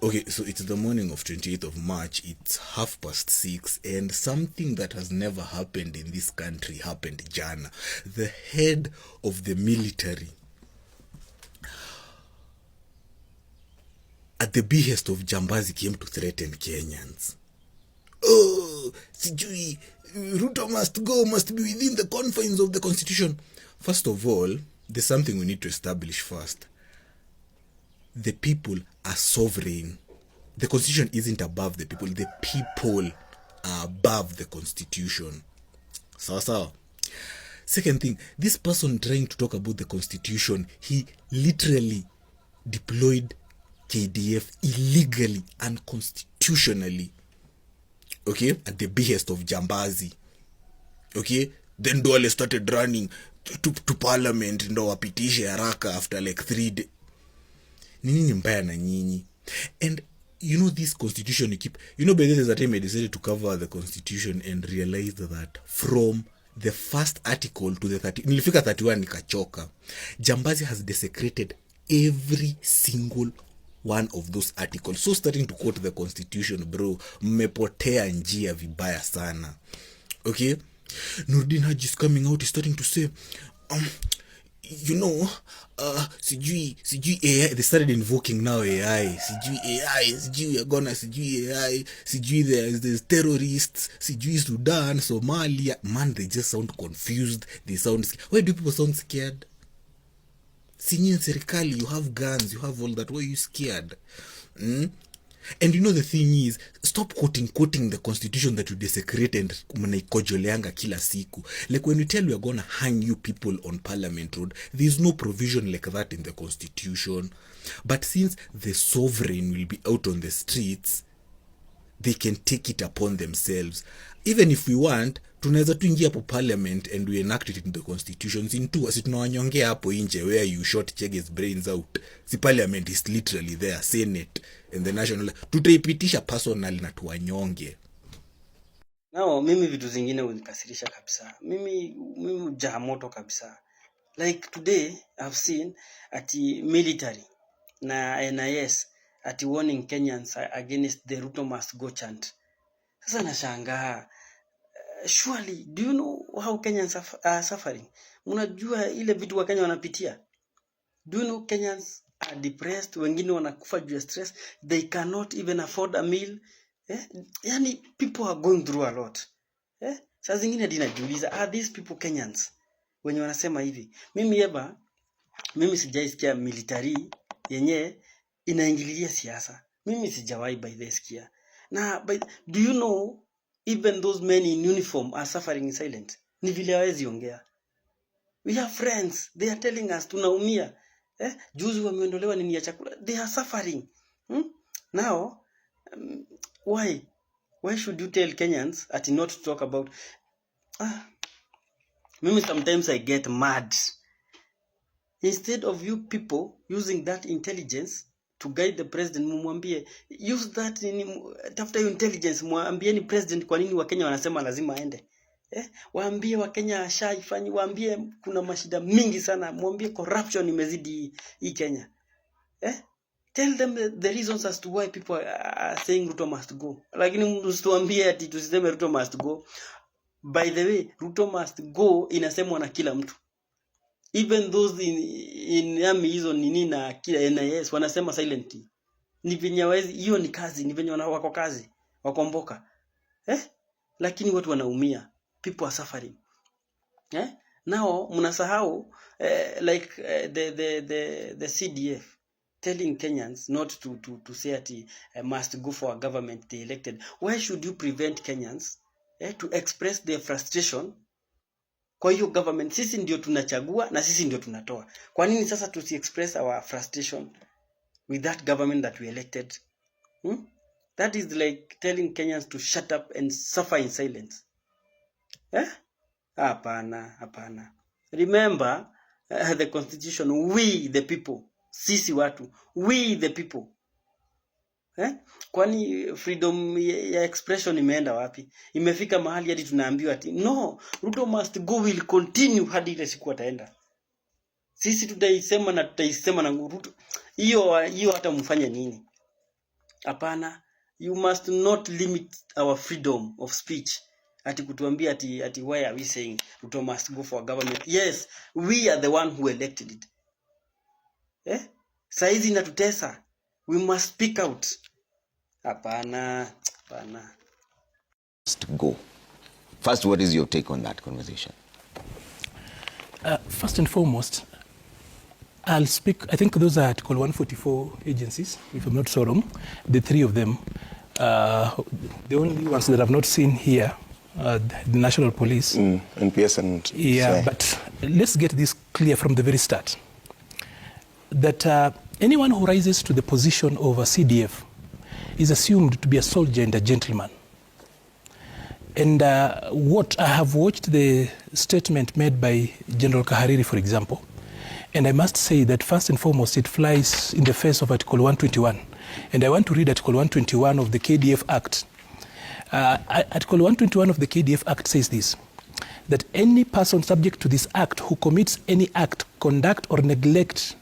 Okay, so it's the morning of 28th of March. It's 6:30, and something that has never happened in this country happened jana. The head of the military, at the behest of Jambazi, came to threaten Kenyans. Oh, sijui, Ruto must go, must be within the confines of the constitution. First of all, there's something we need to establish first. The people are sovereign. The constitution isn't above the people. The people are above the constitution. Sawa. Second thing, this person trying to talk about the constitution, he literally deployed KDF illegally, unconstitutionally. Okay, at the behest of Jambazi. Okay, then Duale started running to parliament ndo wapitishe haraka after like 3 days. Nini mbaya na nyinyi? And you know, this constitution you keep, by the way, time I decided to cover the constitution and realized that from the first article to the 30, nilifika 31 nikachoka. Jambazi has desecrated every single one of those articles. So starting to quote the constitution, bro, mmepotea njia vibaya sana. Okay, Nurdin Haji is coming out, is starting to say, sijui AI. They started invoking now AI. Sijui agona, sijui AI, sijui there's terrorists, sijui Sudan, Somalia. Man, they just sound confused. They sound scared. Why do people sound scared? Sinyi serikali, you have guns, you have all that. Why are you scared? And the thing is, stop quoting the constitution that you desecrate and mnaikojoleanga kila siku. Like when you tell we are gonna hang you people on Parliament Road, there is no provision like that in the constitution. But since the sovereign will be out on the streets, they can take it upon themselves. Even if we want, tunaweza tuingia hapo parliament and we enact it in the constitutions in two. Asi tunawanyongea hapo nje where you shot Chege's brains out. Si parliament is literally there, Senate and the national. Tutaipitisha personal na tuwanyonge. Nao mimi vitu zingine unikasirisha kabisa. Mimi jahamoto kabisa. Like today I've seen ati military na NIS ati warning Kenyans against the Ruto must go chant. Sasa nashangaa. Surely, do you know how Kenyans are suffering? Mnajua ile vitu wa Kenya wanapitia? Do you know Kenyans are depressed? Wengine wanakufa juu ya stress. They cannot even afford a meal. Yani, people are going through a lot. Saa zingine hadi najiuliza, are these people Kenyans? Wenye wanasema hivi. Mimi sijaisikia military yenye inaingililia siasa. Mimi sijawahi by the sikia. Na do you know even those men in uniform are suffering in silence? Ni vile hawezi ongea. We have friends, they are telling us tunaumia. Juzi wameondolewa nini ya chakula. They are suffering. Now, why should you tell Kenyans at not to talk about? Mimi sometimes I get mad. Instead of you people using that intelligence to guide the president, mumwambie use that tafuta hiyo intelligence, mwambieni president kwa nini Wakenya wanasema lazima aende. Waambie Wakenya ashaifanyi, waambie kuna mashida mingi sana, mwambie corruption imezidi hii Kenya. Tell them the reasons as to why people are saying Ruto must go. Lakini msituambie ati tusiseme Ruto must go. By the way, Ruto must go inasemwa na kila mtu. Even those in army hizo nini na kila NIS wanasema silently. Ni venye hawezi, hiyo ni kazi, ni venye wako kazi, wakomboka. Lakini watu wanaumia. People are suffering. Now mnasahau like the CDF telling Kenyans not to say that must go for a government they elected. Why should you prevent Kenyans to express their frustration? Kwa hiyo government sisi ndio tunachagua na sisi ndio tunatoa. Kwa nini sasa tusi express our frustration with that government that we elected? That is like telling Kenyans to shut up and suffer in silence. Hapana. Remember the constitution, we the people. Sisi watu, we the people. Kwani freedom ya expression imeenda wapi? Imefika mahali hadi tunaambiwa ati no, Ruto must go will continue hadi ile siku ataenda. Sisi tutaisema na Ruto. Hiyo hata mfanye nini? Hapana, you must not limit our freedom of speech. Ati kutuambia ati why are we saying Ruto must go for government? Yes, we are the one who elected it. Saizi inatutesa. We must speak out. Hapana. Must go. First, what is your take on that conversation? First and foremost, I'll speak, I think those are Article 144 agencies, if I'm not so wrong, the three of them. The only ones that I've not seen here, the National Police. NPS and... Yeah, but let's get this clear from the very start. That anyone who rises to the position of a CDF is assumed to be a soldier and a gentleman. And what I have watched the statement made by General Kahariri, for example, and I must say that first and foremost, it flies in the face of Article 121. And I want to read Article 121 of the KDF Act. Article 121 of the KDF Act says this, that any person subject to this Act who commits any act, conduct, or neglect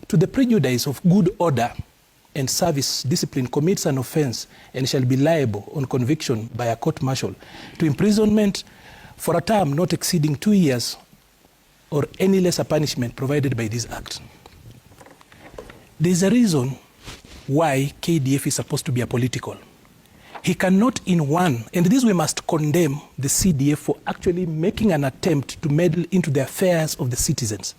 to the prejudice of good order and service discipline commits an offense and shall be liable on conviction by a court-martial to imprisonment for a term not exceeding 2 years or any lesser punishment provided by this Act. There's a reason why KDF is supposed to be apolitical. He cannot in one, and this we must condemn the CDF for actually making an attempt to meddle into the affairs of the citizens.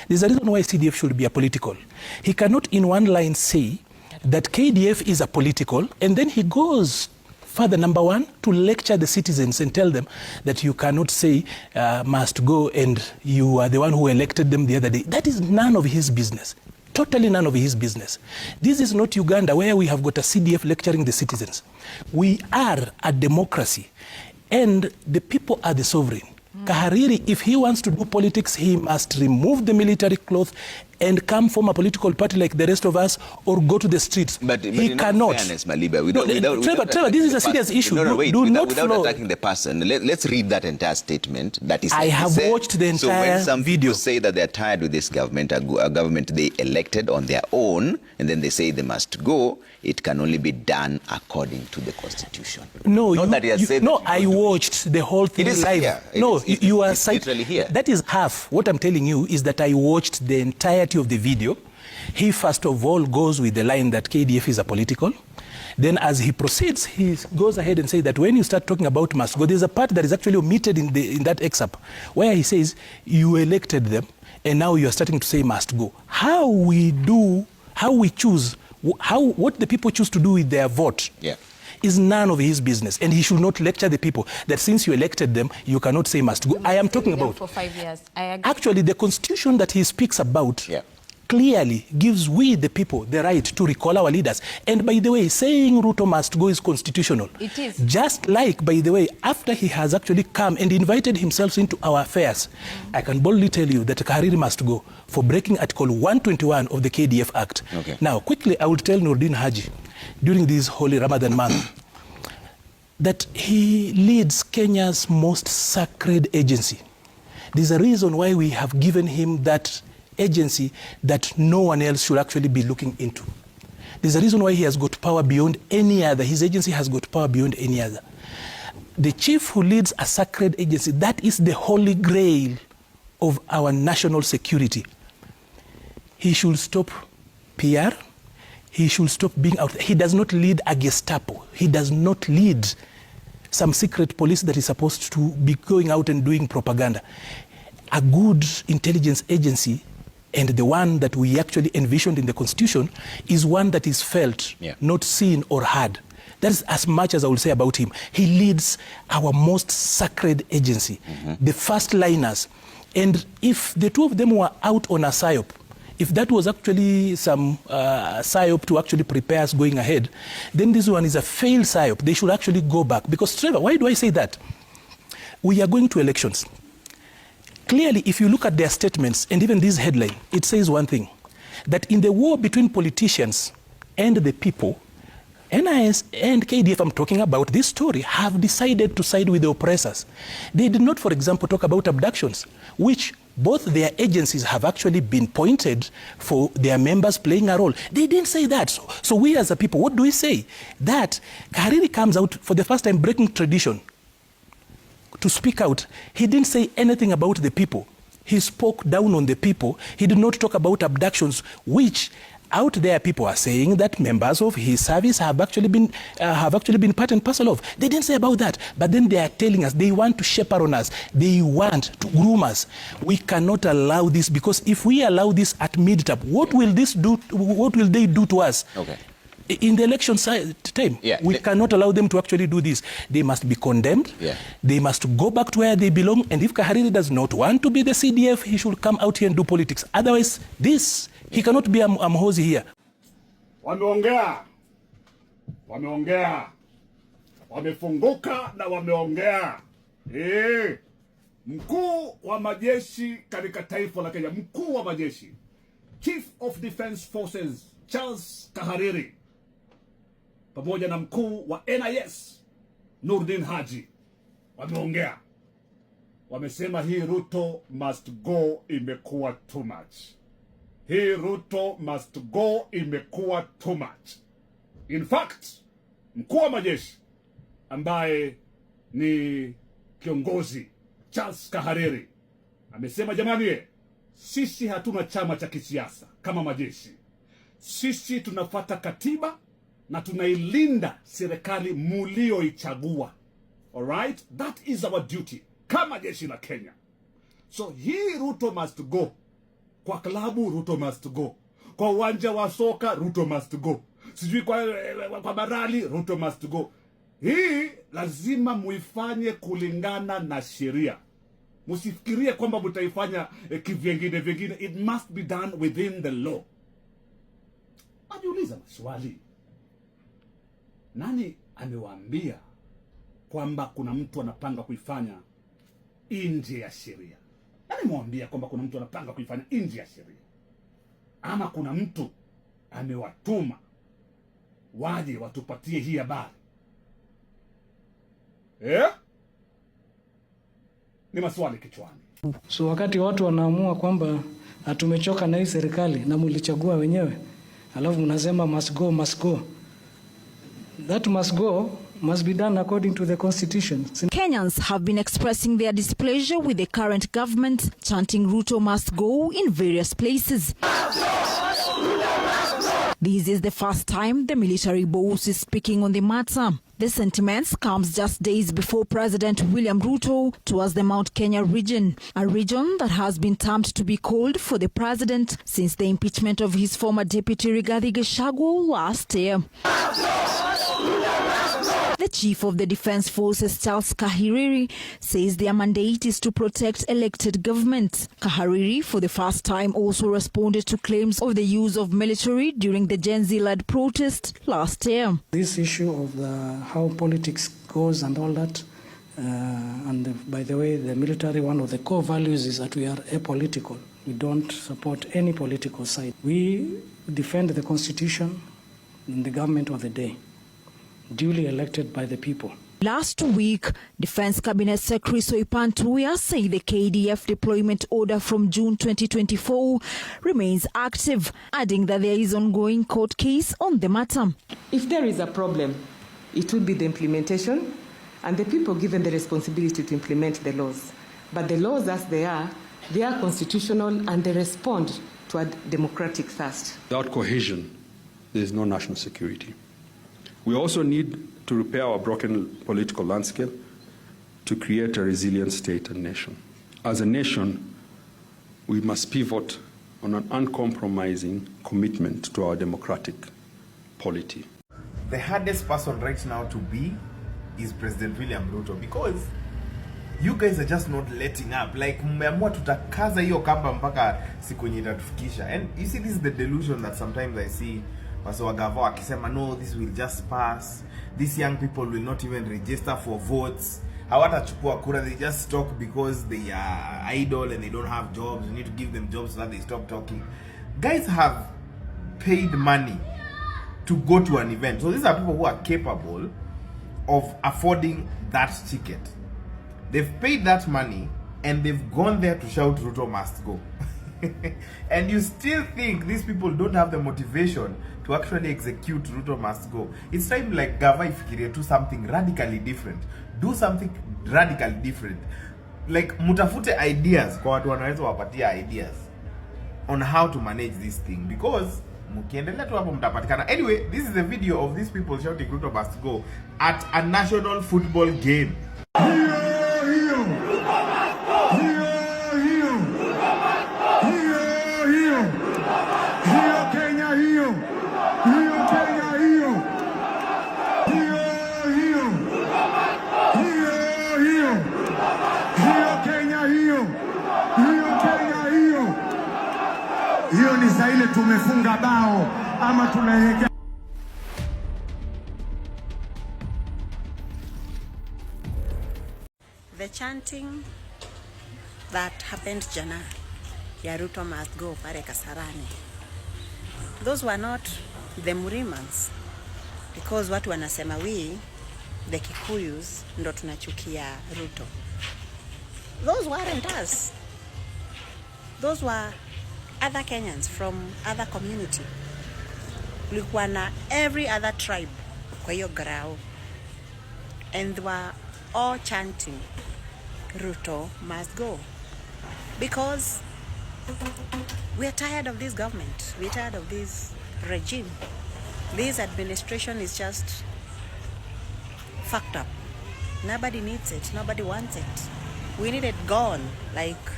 There's a reason why CDF should be apolitical. He cannot in one line say that KDF is apolitical, and then he goes further, number one, to lecture the citizens and tell them that you cannot say must go and you are the one who elected them the other day. That is none of his business. Totally none of his business. This is not Uganda where we have got a CDF lecturing the citizens. We are a democracy and the people are the sovereign. Kahariri, if he wants to do politics, he must remove the military cloth and come from a political party like the rest of us, or go to the streets. But he cannot. Fairness, Maliba, Trevor, this is a serious issue. Without attacking the person, let's read that entire statement. That is, I have watched the entire So when some video. people say that they're tired with this government, a government they elected on their own, and then they say they must go, it can only be done according to the Constitution. No, I watched the whole thing live. Here. You are literally here. That is half. What I'm telling you is that I watched the entirety of the video. He first of all goes with the line that KDF is apolitical. Then as he proceeds, he goes ahead and says that when you start talking about must go, there's a part that is actually omitted in that excerpt where he says you elected them and now you are starting to say must go. What the people choose to do with their vote is none of his business, and he should not lecture the people that since you elected them, you cannot say must go. I am talking about for 5 years. I agree. Actually, the Constitution that he speaks about clearly gives we the people the right to recall our leaders. And by the way, saying Ruto must go is constitutional. It is. Just like, by the way, after he has actually come and invited himself into our affairs, I can boldly tell you that Kahariri must go for breaking Article 121 of the KDF Act. Okay. Now, quickly, I will tell Nordin Haji, during this holy Ramadan month, that he leads Kenya's most sacred agency. There's a reason why we have given him that agency that no one else should actually be looking into. There's a reason why he has got power beyond any other. His agency has got power beyond any other. The chief who leads a sacred agency, that is the holy grail of our national security. He should stop PR. He should stop being out. He does not lead a Gestapo. He does not lead some secret police that is supposed to be going out and doing propaganda. A good intelligence agency, and the one that we actually envisioned in the Constitution, is one that is felt, not seen or heard. That's as much as I will say about him. He leads our most sacred agency, the first liners. And if the two of them were out on a PSYOP, if that was actually some PSYOP to actually prepare us going ahead, then this one is a failed PSYOP. They should actually go back. Because, Trevor, why do I say that? We are going to elections. Clearly, if you look at their statements, and even this headline, it says one thing, that in the war between politicians and the people, NIS and KDF, I'm talking about this story, have decided to side with the oppressors. They did not, for example, talk about abductions, which both their agencies have actually been pointed for their members playing a role. They didn't say that. So we as a people, what do we say? That Kahariri comes out for the first time breaking tradition to speak out. He didn't say anything about the people. He spoke down on the people. He did not talk about abductions, which out there people are saying that members of his service have actually been part and parcel of. They didn't say about that, but then they are telling us they want to chaperone us. They want to groom us. We cannot allow this, because if we allow this at mid-term, what will they do to us? Okay. In the election time, we cannot allow them to actually do this. They must be condemned. They must go back to where they belong. And if Kahariri does not want to be the CDF, he should come out here and do politics. Otherwise, he cannot be a mhozi here. Wameongea, wamefunguka na wameongea. Mkuu wa majeshi katika taifa la Kenya, mkuu wa majeshi, Chief of Defense Forces Charles Kahariri, pamoja na mkuu wa NIS Nurdin Haji wameongea. Wamesema hii Ruto must go, imekuwa too much. Hii Ruto must go, imekuwa too much. In fact, mkuu wa majeshi ambaye ni kiongozi Charles Kahariri amesema, jamani, sisi hatuna chama cha kisiasa kama majeshi. Sisi tunafuata katiba na tunailinda serikali mulioichagua. All right? That is our duty kama jeshi la Kenya. So hii Ruto must go. Kwa klabu Ruto must go. Kwa uwanja wa soka Ruto must go. Sijui kwa barali Ruto must go. Hii lazima muifanye kulingana na sheria. Musifikirie kwamba mtaifanya kivyengine. It must be done within the law. Ajiuliza maswali. Nani amewaambia kwamba kuna mtu anapanga kuifanya nje ya sheria? Nani mwambia kwamba kuna mtu anapanga kuifanya nje ya sheria? Ama kuna mtu amewatuma waje watupatie hii habari? Ni maswali kichwani. So wakati watu wanaamua kwamba tumechoka na hii serikali na mulichagua wenyewe, alafu mnasema must go. That must go must be done according to the constitution. Kenyans have been expressing their displeasure with the current government, chanting Ruto must go in various places. This is the first time the military boss is speaking on the matter. The sentiments comes just days before President William Ruto tours the Mount Kenya region, a region that has been termed to be cold for the president since the impeachment of his former deputy Rigathi Gachagua last year. The chief of the defense forces, Charles Kahariri, says their mandate is to protect elected government. Kahariri, for the first time, also responded to claims of the use of military during the Gen Z-led protest last year. This issue of how politics goes and all that, by the way, the military, one of the core values is that we are apolitical. We don't support any political side. We defend the constitution and the government of the day, duly elected by the people. Last week, Defense Cabinet Secretary Soipan Tuya said the KDF deployment order from June 2024 remains active, adding that there is ongoing court case on the matter. If there is a problem, it will be the implementation and the people given the responsibility to implement the laws. But the laws as they are constitutional and they respond to a democratic thirst. Without cohesion, there is no national security. We also need to repair our broken political landscape to create a resilient state and nation. As a nation, we must pivot on an uncompromising commitment to our democratic polity. The hardest person right now to be is President William Ruto, because you guys are just not letting up. Like, mmeamua tutakaza hiyo kamba mpaka siku yenye itatufikisha. And you see, this is the delusion that sometimes I see Waswagava wakisema, no, this will just pass. These young people will not even register for votes. Hawatachukua kura, they just talk because they are idle and they don't have jobs. You need to give them jobs so that they stop talking. Guys have paid money to go to an event. So these are people who are capable of affording that ticket. They've paid that money and they've gone there to shout Ruto must go. And you still think these people don't have the motivation to actually execute Ruto must go. It's time like Gava ifikirie do something radically different. Do something radically different. Like mutafute ideas kwa watu wanaweza wapatia ideas on how to manage this thing, because mukiendelea tu hapo mtapatikana. Anyway, this is a video of these people shouting Ruto must go at a national football game. Hiyo ni saa ile tumefunga bao ama tunaelekea. The chanting that happened jana ya Ruto must go pale Kasarani, those were not the Murimans, because watu wanasema we the Kikuyus ndo tunachukia Ruto. Those weren't us. Those were other Kenyans from other community. Kulikuwa na every other tribe kwa hiyo grao, and they were all chanting Ruto must go, because we are tired of this government, we're tired of this regime. This administration is just fucked up. Nobody needs it, nobody wants it. We need it gone like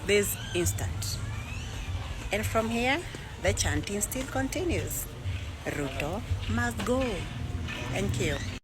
this instant. And from here, the chanting still continues. Ruto must go. Thank you.